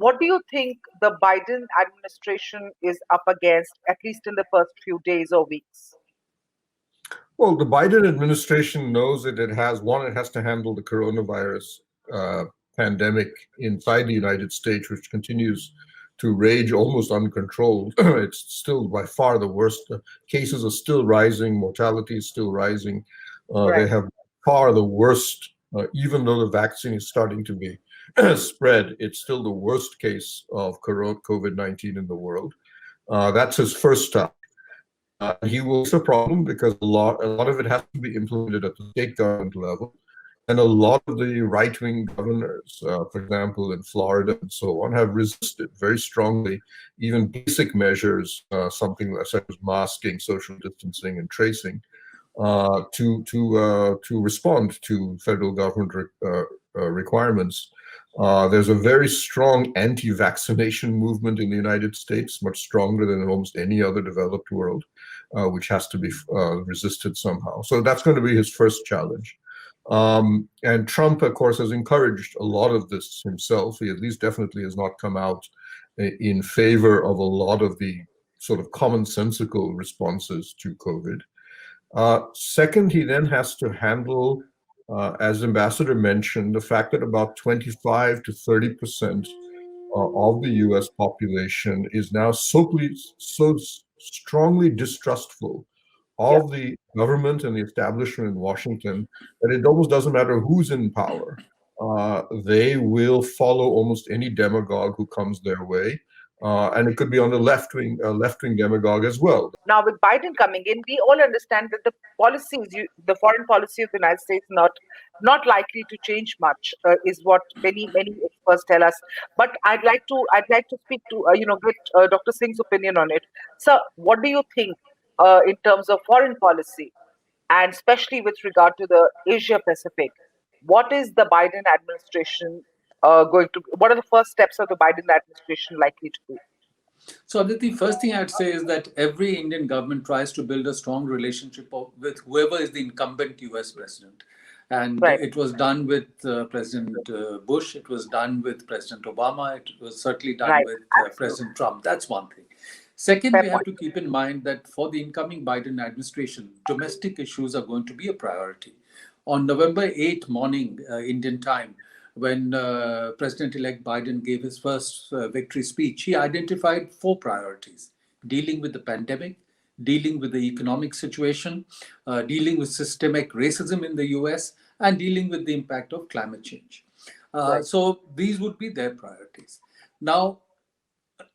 what do you think the Biden administration is up against, at least in the first few days or weeks? Well, the Biden administration knows that it has to handle the coronavirus pandemic inside the United States, which continues to rage almost uncontrolled. It's still by far the worst. Cases are still rising, mortality is still rising. They have far the worst, even though the vaccine is starting to be spread, it's still the worst case of COVID-19 in the world. That's his first step. He will face a problem because a lot of it has to be implemented at the state government level. And a lot of the right-wing governors, for example, in Florida and so on, have resisted very strongly even basic measures, something such as masking, social distancing, and tracing, to respond to federal government requirements. There's a very strong anti-vaccination movement in the United States, much stronger than in almost any other developed world, which has to be resisted somehow. So that's going to be his first challenge. And Trump, of course, has encouraged a lot of this himself. He at least definitely has not come out in favor of a lot of the sort of commonsensical responses to COVID. Second, he then has to handle, as Ambassador mentioned, the fact that about 25 to 30% of the US population is now so strongly distrustful of the government and the establishment in Washington that it almost doesn't matter who's in power. They will follow almost any demagogue who comes their way. And it could be on the left-wing demagogue as well. Now, with Biden coming in, we all understand that the foreign policy of the United States not likely to change much, is what many experts tell us. But I'd like to speak to get Dr. Singh's opinion on it. So, what do you think in terms of foreign policy, and especially with regard to the Asia Pacific? What is the Biden administration what are the first steps of the Biden administration likely to do? So, Aditi, first thing I'd say is that every Indian government tries to build a strong relationship with whoever is the incumbent US president. And it was done with President Bush, it was done with President Obama, it was certainly done with President Trump. That's one thing. Second, we have to keep in mind that for the incoming Biden administration, domestic issues are going to be a priority. On November 8th morning, Indian time, when President-elect Biden gave his first victory speech, he identified 4 priorities: dealing with the pandemic, dealing with the economic situation, dealing with systemic racism in the US, and dealing with the impact of climate change. So these would be their priorities. Now,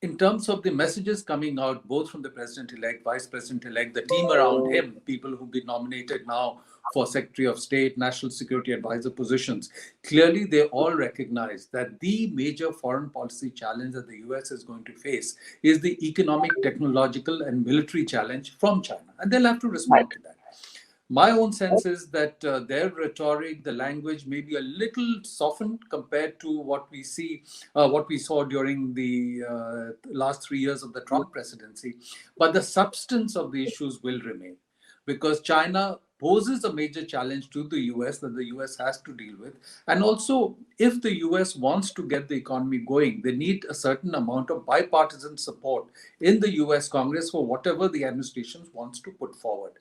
in terms of the messages coming out, both from the president-elect, vice president-elect, the team around him, people who've been nominated now for Secretary of State, National Security Advisor positions, clearly they all recognize that the major foreign policy challenge that the US is going to face is the economic, technological, and military challenge from China. And they'll have to respond to that. My own sense is that their rhetoric, the language may be a little softened compared to what we saw during the last 3 years of the Trump presidency. But the substance of the issues will remain, because China poses a major challenge to the US that the US has to deal with. And also, if the US wants to get the economy going, they need a certain amount of bipartisan support in the US Congress for whatever the administration wants to put forward.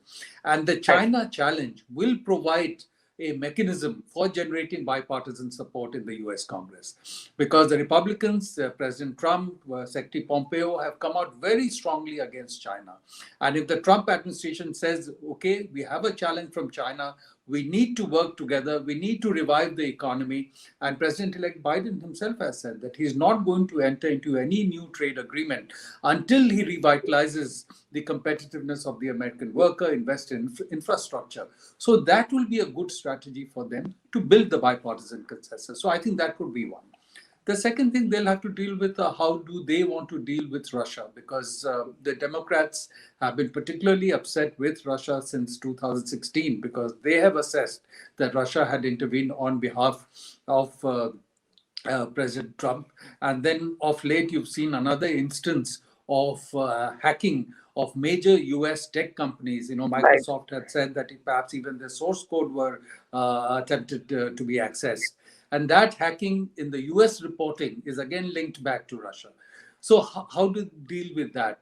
And the China challenge will provide a mechanism for generating bipartisan support in the US Congress. Because the Republicans, President Trump, Secretary Pompeo have come out very strongly against China. And if the Trump administration says, okay, we have a challenge from China, we need to work together, we need to revive the economy. And President-elect Biden himself has said that he's not going to enter into any new trade agreement until he revitalizes the competitiveness of the American worker, invest in infrastructure. So that will be a good strategy for them to build the bipartisan consensus. So I think that would be one. The second thing they'll have to deal with, how do they want to deal with Russia? Because the Democrats have been particularly upset with Russia since 2016, because they have assessed that Russia had intervened on behalf of President Trump. And then of late, you've seen another instance of hacking of major US tech companies. Microsoft had said that perhaps even their source code were attempted to be accessed. And that hacking in the US reporting is again linked back to Russia. So how to deal with that?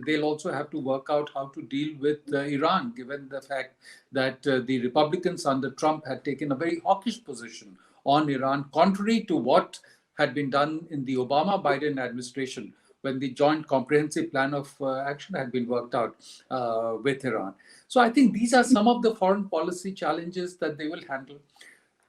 They'll also have to work out how to deal with Iran, given the fact that the Republicans under Trump had taken a very hawkish position on Iran, contrary to what had been done in the Obama-Biden administration when the joint comprehensive plan of action had been worked out with Iran. So I think these are some of the foreign policy challenges that they will handle.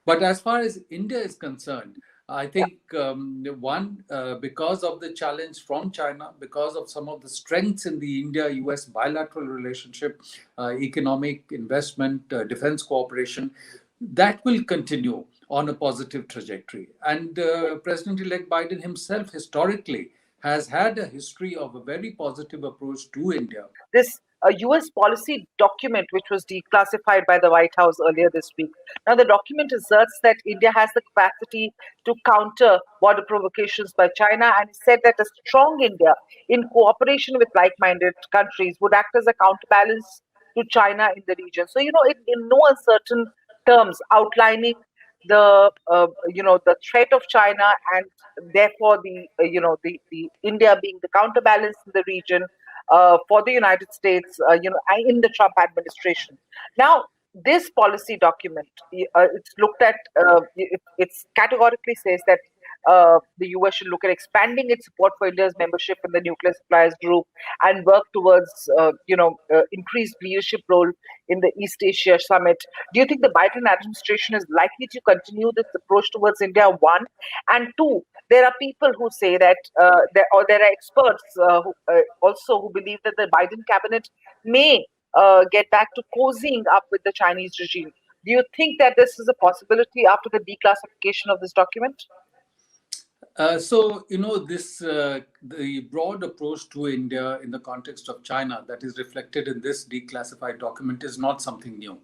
But as far as India is concerned, I think because of the challenge from China, because of some of the strengths in the India-US bilateral relationship, economic investment, defense cooperation, that will continue on a positive trajectory. And President-elect Biden himself historically has had a history of a very positive approach to India. This US policy document, which was declassified by the White House earlier this week. Now, the document asserts that India has the capacity to counter border provocations by China, and it said that a strong India, in cooperation with like-minded countries, would act as a counterbalance to China in the region. So, in no uncertain terms, outlining the the threat of China, and therefore the India being the counterbalance in the region for the United States, in the Trump administration. Now, this policy document, it's looked at. It's categorically says that the US should look at expanding its support for India's membership in the nuclear suppliers group and work towards, increased leadership role in the East Asia summit. Do you think the Biden administration is likely to continue this approach towards India? One, and two, there are people who say that, there are experts who believe that the Biden cabinet may get back to cozying up with the Chinese regime. Do you think that this is a possibility after the declassification of this document? The broad approach to India in the context of China that is reflected in this declassified document is not something new.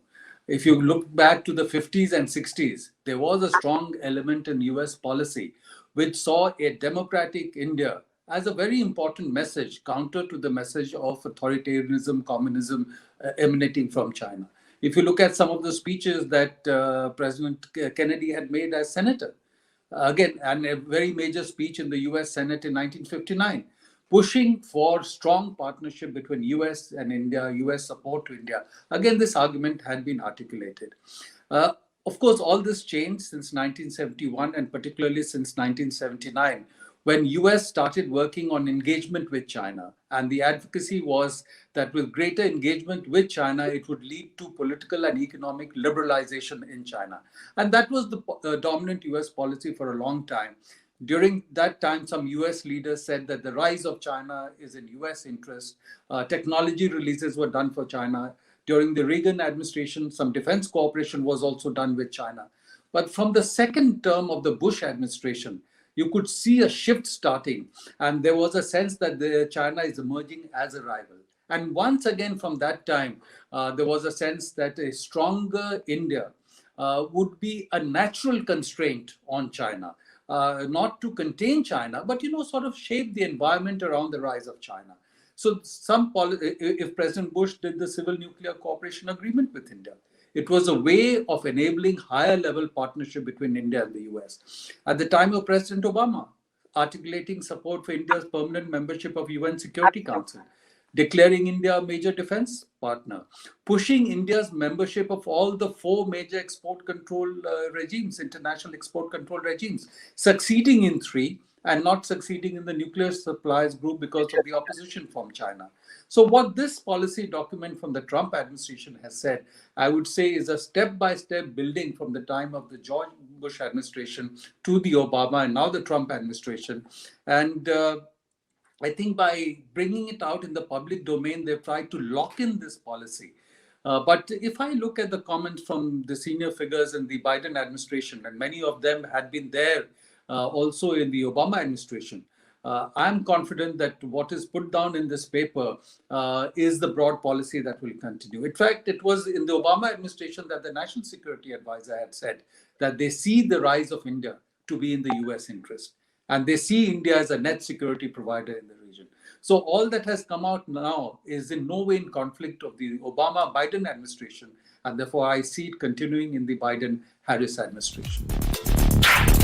If you look back to the 50s and 60s, there was a strong element in US policy which saw a democratic India as a very important message, counter to the message of authoritarianism, communism emanating from China. If you look at some of the speeches that President Kennedy had made as senator, again, and a very major speech in the US Senate in 1959, pushing for strong partnership between US and India, US support to India. Again, this argument had been articulated. Of course, all this changed since 1971 and particularly since 1979, when US started working on engagement with China. And the advocacy was that with greater engagement with China, it would lead to political and economic liberalization in China. And that was the dominant US policy for a long time. During that time, some US leaders said that the rise of China is in US interest. Technology releases were done for China. During the Reagan administration, some defense cooperation was also done with China. But from the second term of the Bush administration, you could see a shift starting, and there was a sense that China is emerging as a rival. And once again, from that time, there was a sense that a stronger India would be a natural constraint on China, not to contain China, but sort of shape the environment around the rise of China. So, if President Bush did the civil nuclear cooperation agreement with India, it was a way of enabling higher level partnership between India and the US. At the time of President Obama, articulating support for India's permanent membership of UN Security Council, declaring India a major defense partner, pushing India's membership of all the 4 major export control regimes, international export control regimes, succeeding in 3 and not succeeding in the nuclear suppliers group because of the opposition from China. So what this policy document from the Trump administration has said, I would say, is a step-by-step building from the time of the George Bush administration to the Obama and now the Trump administration. And I think by bringing it out in the public domain, they've tried to lock in this policy. But if I look at the comments from the senior figures in the Biden administration, and many of them had been there also in the Obama administration, I'm confident that what is put down in this paper is the broad policy that will continue. In fact, it was in the Obama administration that the National Security Advisor had said that they see the rise of India to be in the US interest. And they see India as a net security provider in the region. So all that has come out now is in no way in conflict of the Obama-Biden administration. And therefore, I see it continuing in the Biden-Harris administration. Bye.